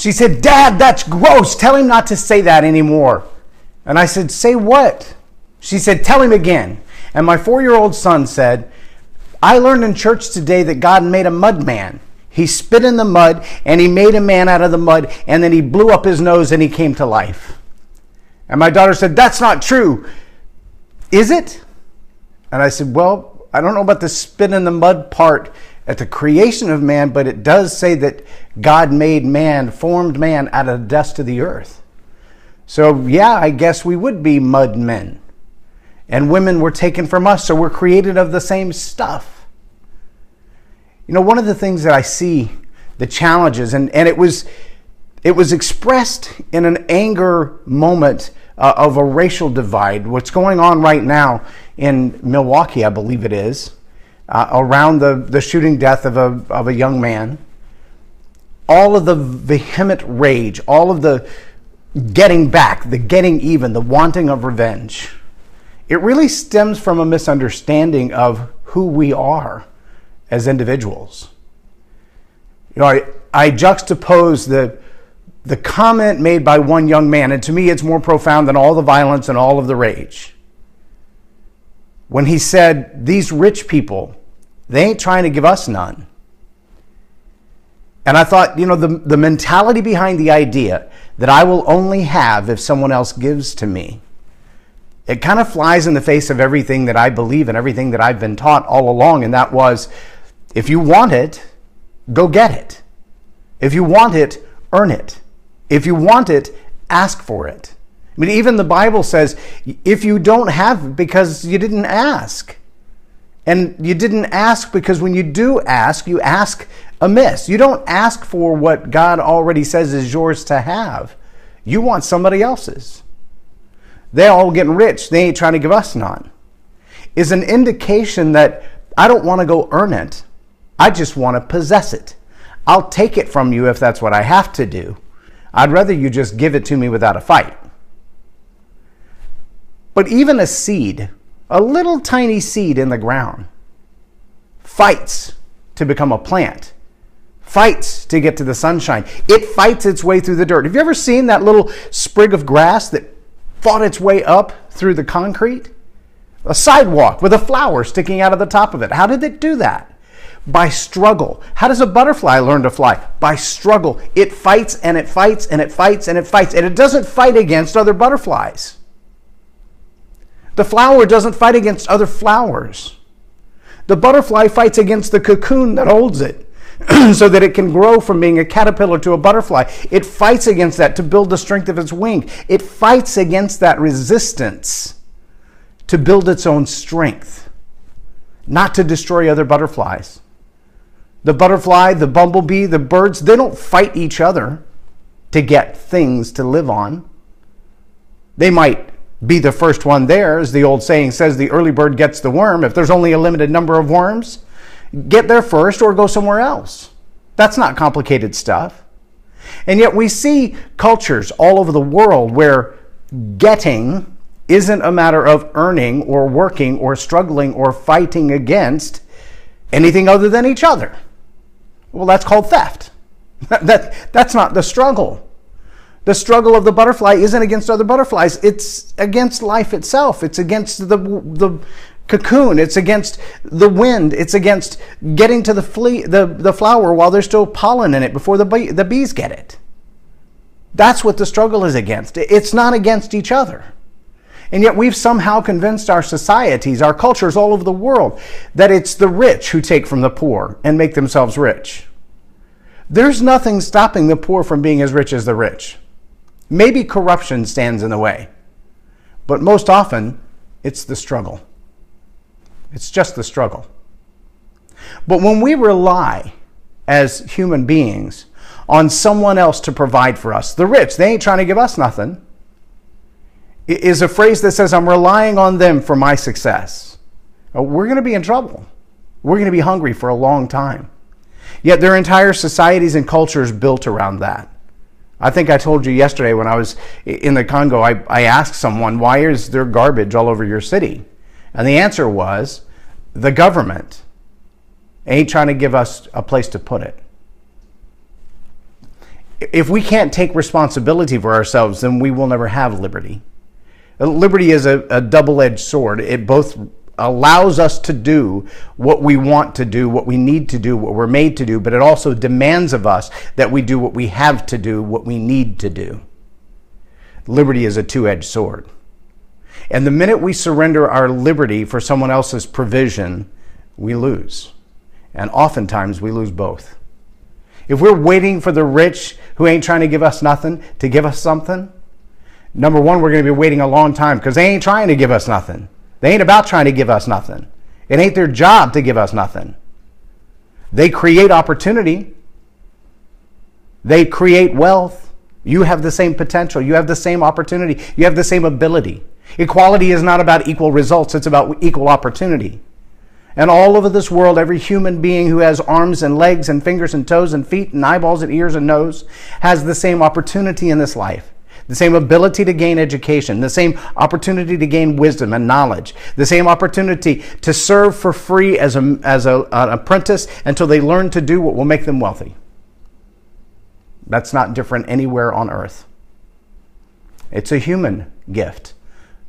She said, "Dad, that's gross. Tell him not to say that anymore." And I said, "Say what?" She said, "Tell him again." And my 4-year-old son said, "I learned in church today that God made a mud man. He spit in the mud and he made a man out of the mud, and then he blew up his nose and he came to life." And my daughter said, "That's not true. Is it?" And I said, "Well, I don't know about the spit in the mud part at the creation of man, but it does say that God made man, formed man out of the dust of the earth. So yeah, I guess we would be mud men. And women were taken from us, so we're created of the same stuff." You know, one of the things that I see, the challenges, and it was expressed in an anger moment of a racial divide. What's going on right now in Milwaukee, I believe it is, around the shooting death of a young man. All of the vehement rage, all of the getting back, the getting even, the wanting of revenge. It really stems from a misunderstanding of who we are as individuals. You know, I juxtapose the comment made by one young man, and to me it's more profound than all the violence and all of the rage. When he said, "These rich people, they ain't trying to give us none." And I thought, you know, the mentality behind the idea that I will only have if someone else gives to me, it kind of flies in the face of everything that I believe and everything that I've been taught all along. And that was, if you want it, go get it. If you want it, earn it. If you want it, ask for it. I mean, even the Bible says, if you don't have it because you didn't ask. And you didn't ask because when you do ask, you ask amiss. You don't ask for what God already says is yours to have. You want somebody else's. They're all getting rich. They ain't trying to give us none. Is an indication that I don't want to go earn it. I just want to possess it. I'll take it from you if that's what I have to do. I'd rather you just give it to me without a fight. But even a seed, a little tiny seed in the ground, fights to become a plant, fights to get to the sunshine. It fights its way through the dirt. Have you ever seen that little sprig of grass that fought its way up through the concrete? A sidewalk with a flower sticking out of the top of it. How did it do that? By struggle. How does a butterfly learn to fly? By struggle. It fights and it fights and it fights and it fights. And it doesn't fight against other butterflies. The flower doesn't fight against other flowers. The butterfly fights against the cocoon that holds it so that it can grow from being a caterpillar to a butterfly. It fights against that to build the strength of its wing. It fights against that resistance to build its own strength, not to destroy other butterflies. The butterfly, the bumblebee, the birds, they don't fight each other to get things to live on. They might be the first one there. As the old saying says, the early bird gets the worm. If there's only a limited number of worms, get there first or go somewhere else. That's not complicated stuff. And yet we see cultures all over the world where getting isn't a matter of earning or working or struggling or fighting against anything other than each other. Well, that's called theft. That's not the struggle. The struggle of the butterfly isn't against other butterflies. It's against life itself. It's against the cocoon. It's against the wind. It's against getting to the flower while there's still pollen in it before the bees get it. That's what the struggle is against. It's not against each other. And yet we've somehow convinced our societies, our cultures all over the world, that it's the rich who take from the poor and make themselves rich. There's nothing stopping the poor from being as rich as the rich. Maybe corruption stands in the way, but most often it's the struggle. It's just the struggle. But when we rely as human beings on someone else to provide for us, the rich, they ain't trying to give us nothing, is a phrase that says, I'm relying on them for my success. We're going to be in trouble. We're going to be hungry for a long time. Yet there are entire societies and cultures built around that. I think I told you yesterday when I was in the Congo, I asked someone, why is there garbage all over your city? And the answer was, the government ain't trying to give us a place to put it. If we can't take responsibility for ourselves, then we will never have liberty. Liberty is a double-edged sword. It both allows us to do what we want to do, what we need to do, what we're made to do, but it also demands of us that we do what we have to do, what we need to do. Liberty is a two-edged sword. And the minute we surrender our liberty for someone else's provision, we lose. And oftentimes we lose both. If we're waiting for the rich who ain't trying to give us nothing to give us something, number one, we're going to be waiting a long time because they ain't trying to give us nothing. They ain't about trying to give us nothing. It ain't their job to give us nothing. They create opportunity. They create wealth. You have the same potential. You have the same opportunity. You have the same ability. Equality is not about equal results. It's about equal opportunity. And all over this world, every human being who has arms and legs and fingers and toes and feet and eyeballs and ears and nose has the same opportunity in this life. The same ability to gain education, the same opportunity to gain wisdom and knowledge, the same opportunity to serve for free as an apprentice until they learn to do what will make them wealthy. That's not different anywhere on earth. It's a human gift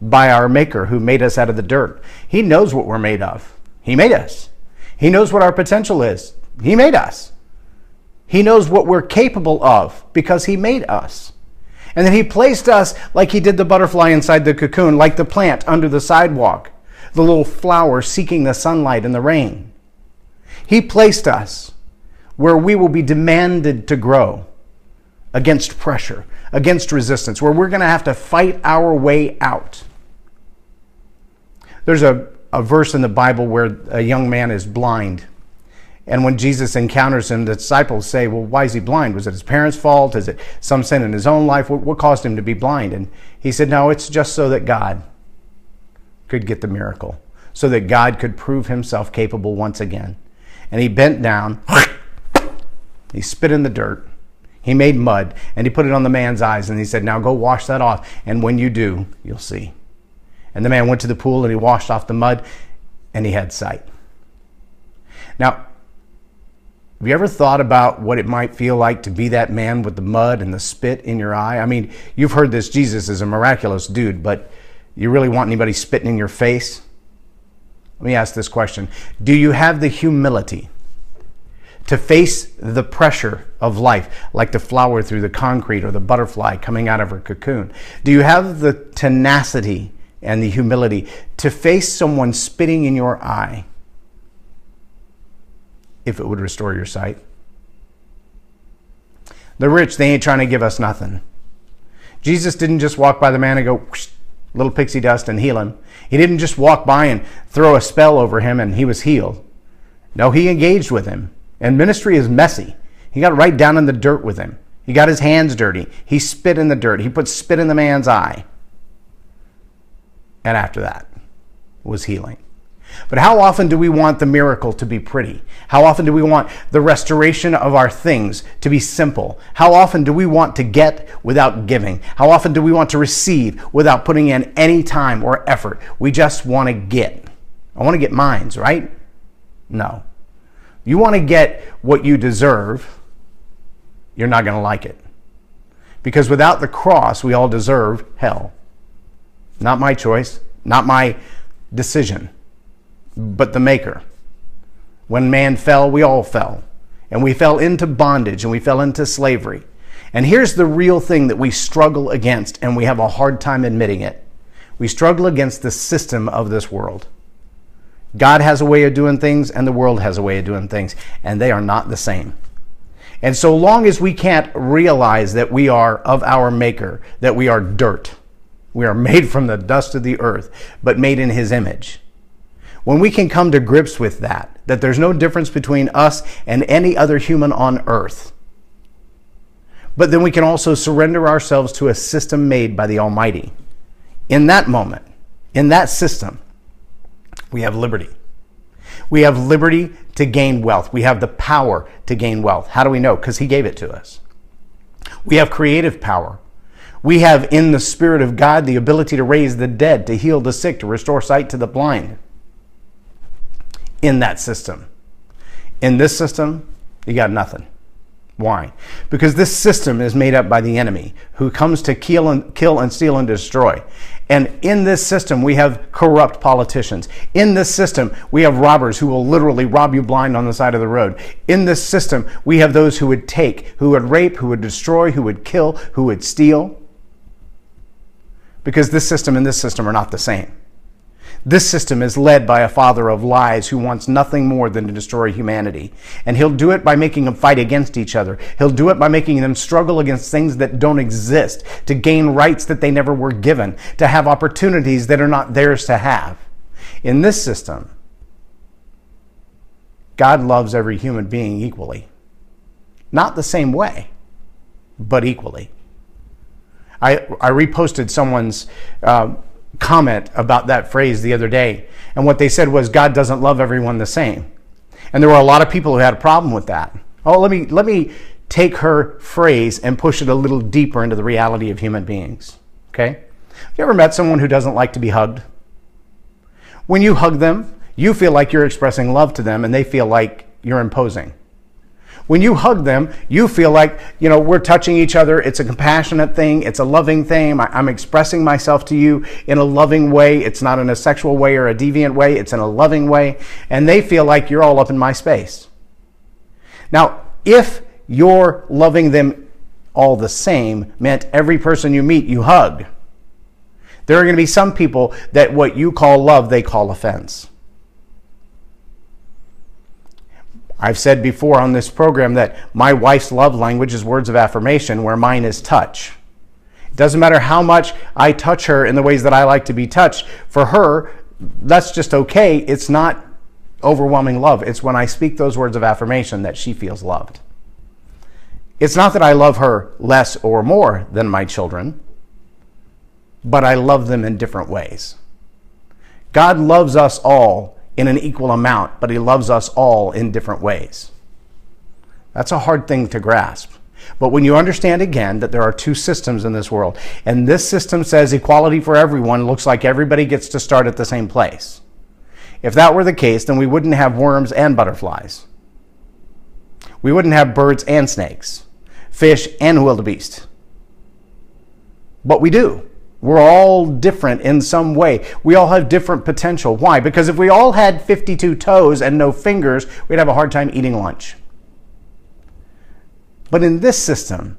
by our Maker who made us out of the dirt. He knows what we're made of. He made us. He knows what our potential is. He made us. He knows what we're capable of because He made us. And then He placed us like He did the butterfly inside the cocoon, like the plant under the sidewalk, the little flower seeking the sunlight and the rain. He placed us where we will be demanded to grow against pressure, against resistance, where we're going to have to fight our way out. There's a verse in the Bible where a young man is blind. And when Jesus encounters him, the disciples say, well, why is he blind? Was it his parents' fault? Is it some sin in his own life? What caused him to be blind? And he said, no, it's just so that God could get the miracle, so that God could prove Himself capable once again. And he bent down, he spit in the dirt, he made mud, and he put it on the man's eyes, and he said, now go wash that off, and when you do, you'll see. And the man went to the pool, and he washed off the mud, and he had sight. Now, have you ever thought about what it might feel like to be that man with the mud and the spit in your eye? I mean, you've heard this, Jesus is a miraculous dude, but you really want anybody spitting in your face? Let me ask this question. Do you have the humility to face the pressure of life, like the flower through the concrete or the butterfly coming out of her cocoon? Do you have the tenacity and the humility to face someone spitting in your eye if it would restore your sight? The rich, they ain't trying to give us nothing. Jesus didn't just walk by the man and go, whoosh, little pixie dust, and heal him. He didn't just walk by and throw a spell over him and he was healed. No, He engaged with him. And ministry is messy. He got right down in the dirt with him. He got his hands dirty. He spit in the dirt. He put spit in the man's eye. And after that was healing. But how often do we want the miracle to be pretty? How often do we want the restoration of our things to be simple? How often do we want to get without giving? How often do we want to receive without putting in any time or effort? We just want to get. I want to get mines, right? No. You want to get what you deserve, you're not going to like it. Because without the cross, we all deserve hell. Not my choice, not my decision, but the Maker. When man fell, we all fell. And we fell into bondage and we fell into slavery. And here's the real thing that we struggle against, and we have a hard time admitting it. We struggle against the system of this world. God has a way of doing things, and the world has a way of doing things, and they are not the same. And so long as we can't realize that we are of our Maker, that we are dirt, we are made from the dust of the earth, but made in His image. When we can come to grips with that there's no difference between us and any other human on earth, but then we can also surrender ourselves to a system made by the Almighty. In that moment, in that system, we have liberty. We have liberty to gain wealth. We have the power to gain wealth. How do we know? Because He gave it to us. We have creative power. We have in the Spirit of God the ability to raise the dead, to heal the sick, to restore sight to the blind. In that system. In this system, you got nothing. Why? Because this system is made up by the enemy who comes to kill and steal and destroy. And in this system, we have corrupt politicians. In this system, we have robbers who will literally rob you blind on the side of the road. In this system, we have those who would take, who would rape, who would destroy, who would kill, who would steal. Because this system and this system are not the same. This system is led by a father of lies who wants nothing more than to destroy humanity. And he'll do it by making them fight against each other. He'll do it by making them struggle against things that don't exist, to gain rights that they never were given, to have opportunities that are not theirs to have. In this system, God loves every human being equally. Not the same way, but equally. I reposted someone's comment about that phrase the other day, and what they said was God doesn't love everyone the same. And there were a lot of people who had a problem with that. Oh, let me take her phrase and push it a little deeper into the reality of human beings. Okay? Have you ever met someone who doesn't like to be hugged? When you hug them, you feel like you're expressing love to them, and they feel like you're imposing. When you hug them, you feel like, we're touching each other. It's a compassionate thing. It's a loving thing. I'm expressing myself to you in a loving way. It's not in a sexual way or a deviant way. It's in a loving way. And they feel like you're all up in my space. Now, if you're loving them all the same meant every person you meet, you hug, there are going to be some people that what you call love, they call offense. I've said before on this program that my wife's love language is words of affirmation, where mine is touch. It doesn't matter how much I touch her in the ways that I like to be touched. For her, that's just okay. It's not overwhelming love. It's when I speak those words of affirmation that she feels loved. It's not that I love her less or more than my children, but I love them in different ways. God loves us all in an equal amount, but he loves us all in different ways. That's a hard thing to grasp. But when you understand again that there are two systems in this world, and this system says equality for everyone, looks like everybody gets to start at the same place. If that were the case, then we wouldn't have worms and butterflies. We wouldn't have birds and snakes, fish and wildebeest. But we do. We're all different in some way. We all have different potential. Why? Because if we all had 52 toes and no fingers, we'd have a hard time eating lunch. But in this system,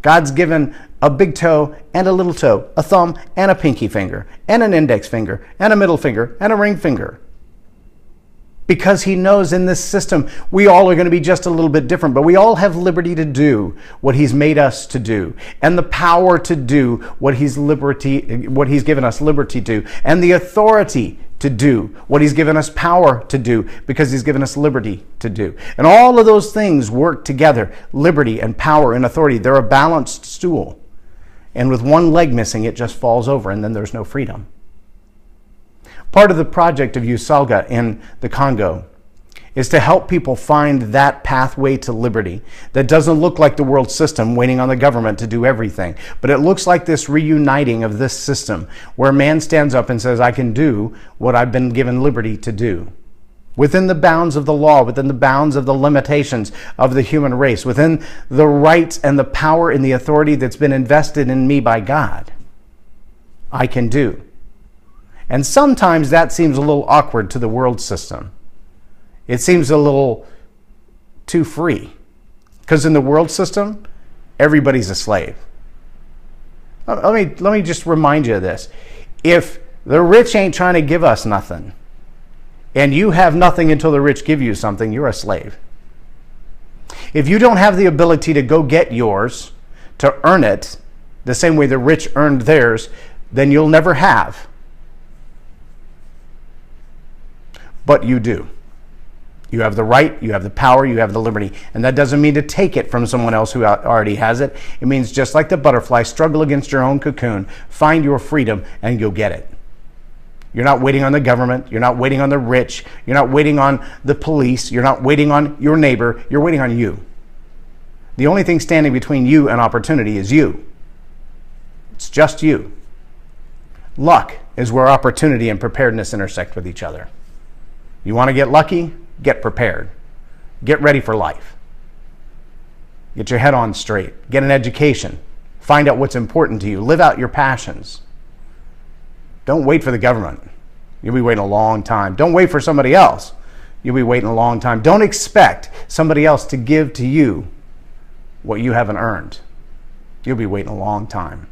God's given a big toe and a little toe, a thumb and a pinky finger, and an index finger, and a middle finger, and a ring finger. Because he knows in this system, we all are going to be just a little bit different, but we all have liberty to do what he's made us to do, and the power to do what he's given us liberty to, and the authority to do what he's given us power to do, because he's given us liberty to do. And all of those things work together, liberty and power and authority. They're a balanced stool. And with one leg missing, it just falls over, and then there's no freedom. Part of the project of USALGA in the Congo is to help people find that pathway to liberty that doesn't look like the world system waiting on the government to do everything, but it looks like this reuniting of this system where man stands up and says, I can do what I've been given liberty to do. Within the bounds of the law, within the bounds of the limitations of the human race, within the rights and the power and the authority that's been invested in me by God, I can do. And sometimes that seems a little awkward to the world system. It seems a little too free. Because in the world system, everybody's a slave. Let me just remind you of this. If the rich ain't trying to give us nothing, and you have nothing until the rich give you something, you're a slave. If you don't have the ability to go get yours, to earn it, the same way the rich earned theirs, then you'll never have. But you do. You have the right, you have the power, you have the liberty. And that doesn't mean to take it from someone else who already has it. It means just like the butterfly, struggle against your own cocoon, find your freedom, and you'll get it. You're not waiting on the government. You're not waiting on the rich. You're not waiting on the police. You're not waiting on your neighbor. You're waiting on you. The only thing standing between you and opportunity is you. It's just you. Luck is where opportunity and preparedness intersect with each other. You want to get lucky? Get prepared. Get ready for life. Get your head on straight. Get an education. Find out what's important to you. Live out your passions. Don't wait for the government. You'll be waiting a long time. Don't wait for somebody else. You'll be waiting a long time. Don't expect somebody else to give to you what you haven't earned. You'll be waiting a long time.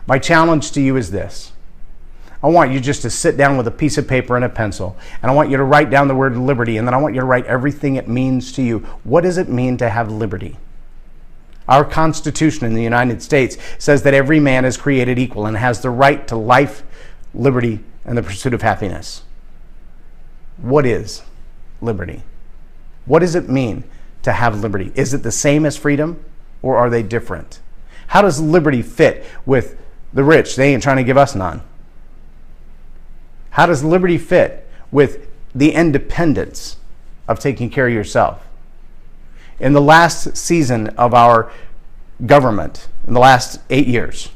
My challenge to you is this. I want you just to sit down with a piece of paper and a pencil, and I want you to write down the word liberty, and then I want you to write everything it means to you. What does it mean to have liberty? Our Constitution in the United States says that every man is created equal and has the right to life, liberty, and the pursuit of happiness. What is liberty? What does it mean to have liberty? Is it the same as freedom, or are they different? How does liberty fit with the rich? They ain't trying to give us none. How does liberty fit with the independence of taking care of yourself? In the last season of our government, in the last 8 years,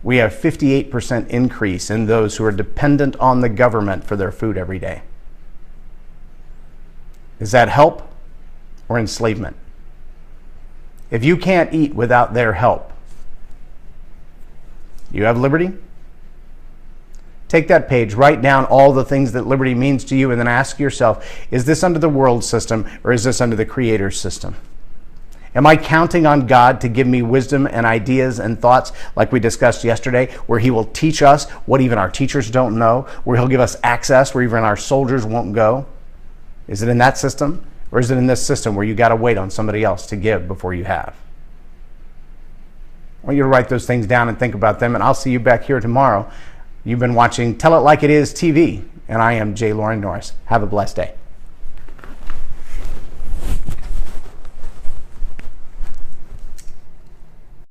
we have 58% increase in those who are dependent on the government for their food every day. Is that help or enslavement? If you can't eat without their help, you have liberty? Take that page, write down all the things that liberty means to you, and then ask yourself, is this under the world system or is this under the Creator's system? Am I counting on God to give me wisdom and ideas and thoughts like we discussed yesterday, where He will teach us what even our teachers don't know, where He'll give us access where even our soldiers won't go? Is it in that system, or is it in this system where you got to wait on somebody else to give before you have? I want you to write those things down and think about them, and I'll see you back here tomorrow. You've been watching Tell It Like It Is TV, and I am J Loren Norris. Have a blessed day.